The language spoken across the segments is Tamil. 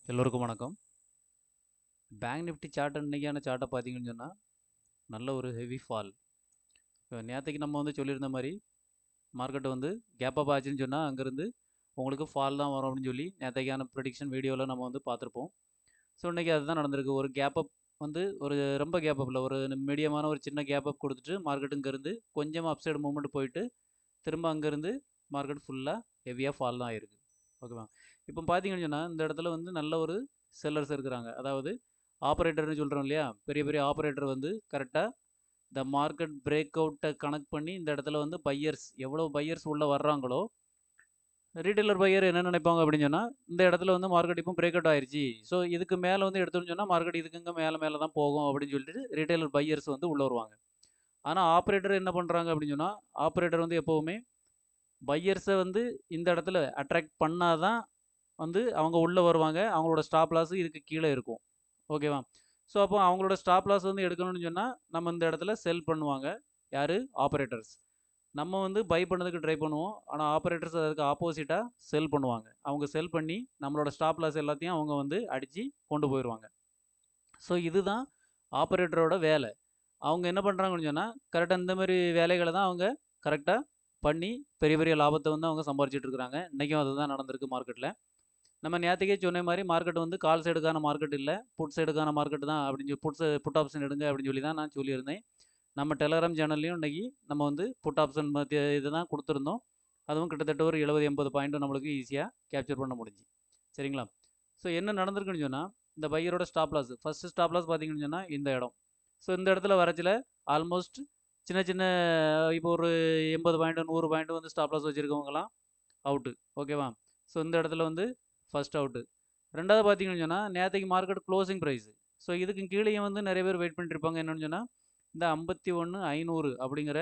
எல்லோருக்கும் வணக்கம். பேங்க் நிஃப்டி சார்ட் இன்னைக்கான சார்ட்டை பார்த்தீங்கன்னு சொன்னால் நல்ல ஒரு ஹெவி ஃபால். இப்போ நேற்றுக்கு நம்ம சொல்லியிருந்த மாதிரி மார்க்கெட் கேப் அப் ஆச்சுன்னு சொன்னால் அங்கேருந்து உங்களுக்கு ஃபால் தான் வரும் அப்படின்னு சொல்லி நேற்றுக்கான ப்ரெடிக்ஷன் வீடியோவில் நம்ம பார்த்துருப்போம். ஸோ இன்றைக்கி அதுதான் நடந்திருக்கு. ஒரு கேப் அப் ஒரு ரொம்ப கேப் அப் இல்லை, ஒரு மீடியமான ஒரு சின்ன கேப் அப் கொடுத்துட்டு மார்க்கெட் இங்கேருந்து கொஞ்சம் அப்சைடு மூவ்மெண்ட் போயிட்டு திரும்ப அங்கேருந்து மார்க்கெட் ஃபுல்லாக ஹெவியாக ஃபால் தான் ஆயிருக்கு. ஓகேவா? இப்போ பார்த்தீங்கன்னு சொன்னால் இந்த இடத்துல நல்ல ஒரு செல்லர்ஸ் இருக்கிறாங்க. அதாவது ஆப்ரேட்டர்னு சொல்கிறோம் இல்லையா, பெரிய பெரிய ஆப்ரேட்டர் கரெக்டாக இந்த மார்க்கெட் பிரேக் அவுட்டை கனெக்ட் பண்ணி இந்த இடத்துல பையர்ஸ் எவ்வளோ பையர்ஸ் உள்ளே வர்றாங்களோ, ரீட்டைலர் பையர் என்ன நினைப்பாங்க அப்படின்னு சொன்னால் இந்த இடத்துல மார்க்கெட் இப்போ பிரேக் அவுட் ஆயிடுச்சு, ஸோ இதுக்கு மேலே எடுத்தோம்னு சொன்னால் மார்க்கெட் இதுக்குங்க மேலே மேலே தான் போகும் அப்படின்னு சொல்லிட்டு ரீட்டைலர் பையர்ஸ் உள்ளே வருவாங்க. ஆனால் ஆப்ரேட்டர் என்ன பண்ணுறாங்க அப்படின்னு சொன்னால் ஆப்ரேட்டர் எப்போவுமே பையர்ஸை இந்த இடத்துல அட்ராக்ட் பண்ணாதான் அவங்க உள்ளே வருவாங்க. அவங்களோட ஸ்டாப் லாஸ் இதுக்கு கீழே இருக்கும். ஓகேவா? ஸோ அப்போ அவங்களோட ஸ்டாப் லாஸ் எடுக்கணும்னு சொன்னால் நம்ம இந்த இடத்துல செல் பண்ணுவாங்க. யார்? ஆப்ரேட்டர்ஸ். நம்ம பை பண்ணதுக்கு ட்ரை பண்ணுவோம். ஆனால் ஆப்ரேட்டர்ஸ் அதுக்கு ஆப்போசிட்டாக செல் பண்ணுவாங்க. அவங்க செல் பண்ணி நம்மளோட ஸ்டாப் லாஸ் எல்லாத்தையும் அவங்க அடித்து கொண்டு போயிடுவாங்க. ஸோ இதுதான் ஆப்ரேட்டரோட வேலை. அவங்க என்ன பண்ணுறாங்கன்னு சொன்னால் கரெக்டாக இந்த மாதிரி வேலைகளை தான் அவங்க கரெக்டாக பண்ணி பெரிய பெரிய லாபத்தை அவங்க சம்பாரிச்சிட்டு இருக்கிறாங்க. இன்றைக்கும் அதுதான் நடந்திருக்கு மார்க்கெட்டில். நம்ம நேற்றுக்கே சொன்ன மாதிரி மார்க்கெட் கால் சைடுக்கான மார்க்கெட் இல்லை, புட் சைடுக்கான மார்க்கெட் தான் அப்படின்னு சொல்லி புட் ஆப்ஷன் எடுங்க அப்படின்னு சொல்லி தான் நான் சொல்லியிருந்தேன். நம்ம டெலகிராம் சேனல்லையும் இன்றைக்கி நம்ம புட் ஆப்ஷன் இது தான் கொடுத்துருந்தோம். அதுவும் கிட்டத்தட்ட ஒரு 70-80 பாயிண்ட்டும் நம்மளுக்கு ஈஸியாக கேப்சர் பண்ண முடிஞ்சு. சரிங்களா? ஸோ என்ன நடந்திருக்குன்னு சொன்னால் இந்த பையரோட stop loss, first stop loss பார்த்தீங்கன்னு சொன்னால் இந்த இடம். ஸோ இந்த இடத்துல வரச்சில் ஆல்மோஸ்ட் சின்ன சின்ன இப்போ ஒரு 80 பாயிண்ட் 100 பாயிண்ட் ஸ்டாப் லாஸ் வச்சுருக்கவங்களாம் அவுட்டு. ஓகேவா? ஸோ இந்த இடத்துல ஃபர்ஸ்ட் அவுட்டு. ரெண்டாவது பார்த்தீங்கன்னு சொன்னால் நேற்றுக்கு மார்க்கெட் க்ளோசிங் ப்ரைஸ். ஸோ இதுக்கு கீழேயும் நிறைய பேர் வெயிட் பண்ணிட்டுருப்பாங்க. என்னென்னு சொன்னால் இந்த 51,500 அப்படிங்கிற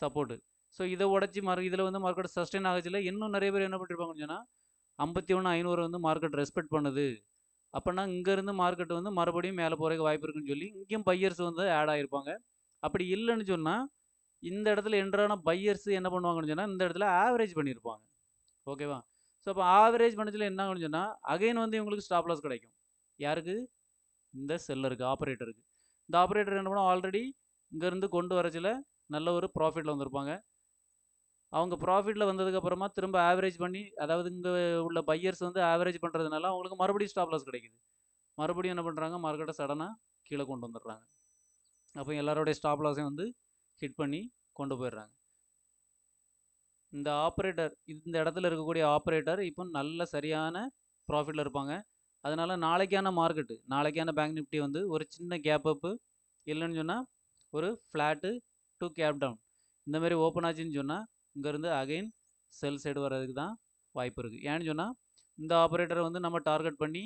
சப்போர்ட்டு. ஸோ இதை உடச்சி இதில் மார்க்கெட் சஸ்டெயின் ஆகச்சில் இன்னும் நிறைய பேர் என்ன பண்ணிருப்பாங்கன்னு சொன்னால் 51,500 மார்க்கெட் ரெஸ்பெக்ட் பண்ணுது அப்படின்னா இங்கேருந்து மார்க்கெட் மறுபடியும் மேலே போகிறதுக்கு வாய்ப்பு இருக்குன்னு சொல்லி இங்கேயும் பையர்ஸ் ஆட் ஆகிருப்பாங்க. அப்படி இல்லைன்னு சொன்னால் இந்த இடத்துல என்ட்ரான பையர்ஸ் என்ன பண்ணுவாங்கன்னு சொன்னால் இந்த இடத்துல ஆவரேஜ் பண்ணியிருப்பாங்க. ஓகேவா? ஸோ அப்போ ஆவரேஜ் பண்ணதில் என்ன ஆகும்னு சொன்னால் அகைன் இவங்களுக்கு ஸ்டாப் லாஸ் கிடைக்கும். யாருக்கு? இந்த செல்லருக்கு, ஆப்ரேட்டருக்கு. இந்த ஆப்ரேட்டர் என்ன பண்ணுவோம், ஆல்ரெடி இங்கேருந்து கொண்டு வரச்சில் நல்ல ஒரு ப்ராஃபிட்டில் வந்திருப்பாங்க. அவங்க ப்ராஃபிட்டில் வந்ததுக்கப்புறமா திரும்ப ஆவரேஜ் பண்ணி, அதாவது இங்கே உள்ள பையர்ஸ் ஆவரேஜ் பண்ணுறதுனால அவங்களுக்கு மறுபடியும் ஸ்டாப் லாஸ் கிடைக்குது. மறுபடியும் என்ன பண்ணுறாங்க, மார்க்கெட்டை சடனாக கீழே கொண்டு வந்துடுறாங்க. அப்போ எல்லாரோடைய ஸ்டாப் லாஸையும் ஹிட் பண்ணி கொண்டு போயிடுறாங்க. இந்த ஆப்ரேட்டர், இந்த இடத்துல இருக்கக்கூடிய ஆப்ரேட்டர் இப்போ நல்ல சரியான ப்ராஃபிட்டில் இருப்பாங்க. அதனால் நாளைக்கான மார்க்கெட்டு, நாளைக்கான பேங்க் நிஃப்டி ஒரு சின்ன கேப் அப்பு இல்லைன்னு சொன்னால் ஒரு ஃப்ளாட்டு டு கேப் டவுன் இந்த மாதிரி ஓப்பன் ஆச்சுன்னு சொன்னால் இங்கேருந்து அகைன் செல் சைடு வர்றதுக்கு தான் வாய்ப்பு இருக்குது. ஏன்னு சொன்னால் இந்த ஆப்ரேட்டரை நம்ம டார்கெட் பண்ணி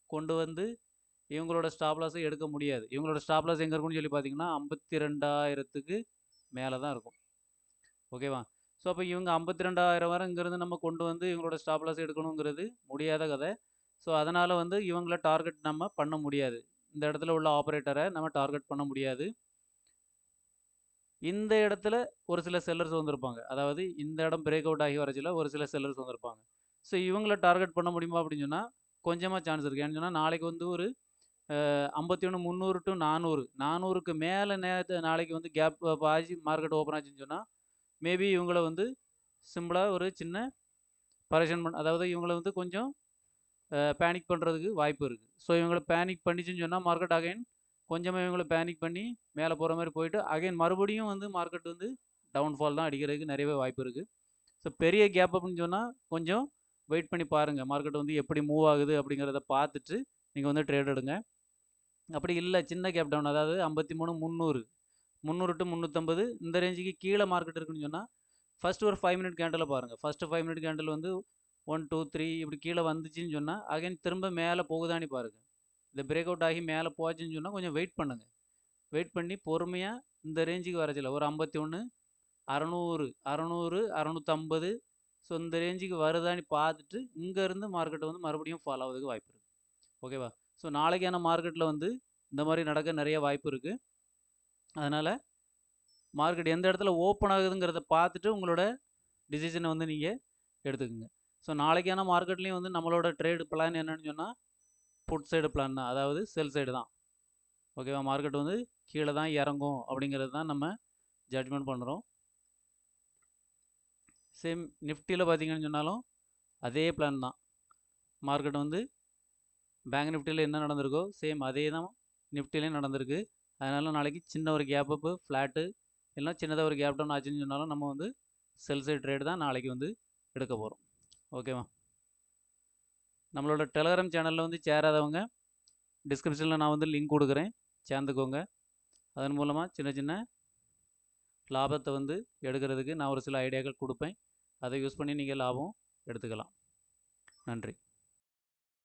கொண்டு இவங்களோட ஸ்டாப் லாஸை எடுக்க முடியாது. இவங்களோட ஸ்டாப் லாஸ் எங்கே இருக்குன்னு சொல்லி பார்த்தீங்கன்னா 52,000க்கு மேலே தான் இருக்கும். ஓகேவா? ஸோ அப்போ இவங்க 52,000 வரை இங்கேருந்து நம்ம கொண்டு இவங்களோட ஸ்டாப் லாஸ் எடுக்கணுங்கிறது முடியாத கதை. ஸோ அதனால் இவங்கள டார்கெட் நம்ம பண்ண முடியாது. இந்த இடத்துல உள்ள ஆப்ரேட்டரை நம்ம டார்கெட் பண்ண முடியாது. இந்த இடத்துல ஒரு சில செல்லர்ஸ் வந்திருப்பாங்க. அதாவது இந்த இடம் பிரேக் அவுட் ஆகி வரச்சில் ஒரு சில செல்லர்ஸ் வந்திருப்பாங்க. ஸோ இவங்கள டார்கெட் பண்ண முடியுமா அப்படின்னு சொன்னால் கொஞ்சமாக சான்ஸ் இருக்குது. ஏன்னு சொன்னால் நாளைக்கு ஒரு 51,300 டு 400, 400க்கு மேலே நாளைக்கு கேப் ஆகி மார்க்கெட் ஓப்பன் ஆச்சுன்னு சொன்னால் மேபி இவங்கள சிம்பிளாக ஒரு சின்ன பரேஷன் அதாவது இவங்கள கொஞ்சம் பேனிக் பண்ணுறதுக்கு வாய்ப்பு இருக்குது. ஸோ இவங்களை பேனிக் பண்ணிச்சுன்னு சொன்னால் மார்க்கெட் அகைன் கொஞ்சமாக இவங்களை பேனிக் பண்ணி மேலே போகிற மாதிரி போயிட்டு அகைன் மறுபடியும் மார்க்கெட் டவுன்ஃபால் தான் அடிக்கிறதுக்கு நிறையவே வாய்ப்பு இருக்குது. ஸோ பெரிய கேப் அப்படின்னு சொன்னால் கொஞ்சம் வெயிட் பண்ணி பாருங்கள். மார்க்கெட் எப்படி மூவ் ஆகுது அப்படிங்கிறத பார்த்துட்டு நீங்கள் ட்ரேட் எடுங்க. அப்படி இல்லை சின்ன கேப் டவுன், அதாவது 53,300, 300 டு 350 இந்த ரேஞ்சுக்கு கீழே மார்க்கெட் இருக்குன்னு சொன்னால் ஃபஸ்ட்டு ஒரு 5 மினிட் கேண்டில் பாருங்கள். ஃபஸ்ட்டு 5 மினிட் கேண்டில் 1 2 3 இப்படி கீழே வந்துச்சுன்னு சொன்னால் அகைன் திரும்ப மேலே போகுதான்னு பாருங்கள். இந்த பிரேக் அவுட் ஆகி மேலே போச்சுன்னு சொன்னால் கொஞ்சம் வெயிட் பண்ணுங்கள். வெயிட் பண்ணி பொறுமையாக இந்த ரேஞ்சுக்கு வரச்சில்ல ஒரு 51 600 600 650, ஸோ இந்த ரேஞ்சுக்கு வருதான்னு பார்த்துட்டு இங்கேருந்து மார்க்கெட் மறுபடியும் ஃபாலோ ஆகுறதுக்கு வாய்ப்பு இருக்குது. ஓகேவா? ஸோ நாளைக்கான மார்க்கெட்டில் இந்த மாதிரி நடக்க நிறைய வாய்ப்பு இருக்குது. அதனால் மார்க்கெட் எந்த இடத்துல ஓப்பன் ஆகுதுங்கிறத பார்த்துட்டு உங்களோட டிசிஷனை நீங்கள் எடுத்துக்கோங்க. ஸோ நாளைக்கான மார்க்கெட்லேயும் வந்து நம்மளோட ட்ரேடு பிளான் என்னன்னு சொன்னால் புட் சைடு பிளான் தான், அதாவது செல் சைடு தான். ஓகேவா? மார்க்கெட் வந்து கீழே தான் இறங்கும் அப்படிங்கிறது தான் நம்ம ஜட்ஜ்மெண்ட் பண்ணுறோம். சேம் நிஃப்டியில் பார்த்தீங்கன்னு சொன்னாலும் அதே பிளான் தான். மார்க்கெட் வந்து பேங்க் நிஃப்டியில் என்ன நடந்திருக்கோ சேம் அதே தான் நிஃப்டிலையும் நடந்திருக்கு. அதனால் நாளைக்கு சின்ன ஒரு கேப் அப்பு ஃப்ளாட்டு இல்லைனா சின்னதாக ஒரு கேப் டவுன் ஆச்சுன்னு சொன்னாலும் நம்ம வந்து செல் சைடு ட்ரேடு தான் நாளைக்கு வந்து எடுக்க போகிறோம். ஓகேவா? நம்மளோட டெலகிராம் சேனலில் வந்து சேராதவங்க டிஸ்கிரிப்ஷனில் நான் வந்து லிங்க் கொடுக்குறேன், சேர்ந்துக்கோங்க. அதன் மூலமாக சின்ன சின்ன லாபத்தை வந்து எடுக்கிறதுக்கு நான் ஒரு சில ஐடியாக்கள் கொடுப்பேன். அதை யூஸ் பண்ணி நீங்கள் லாபம் எடுத்துக்கலாம். நன்றி.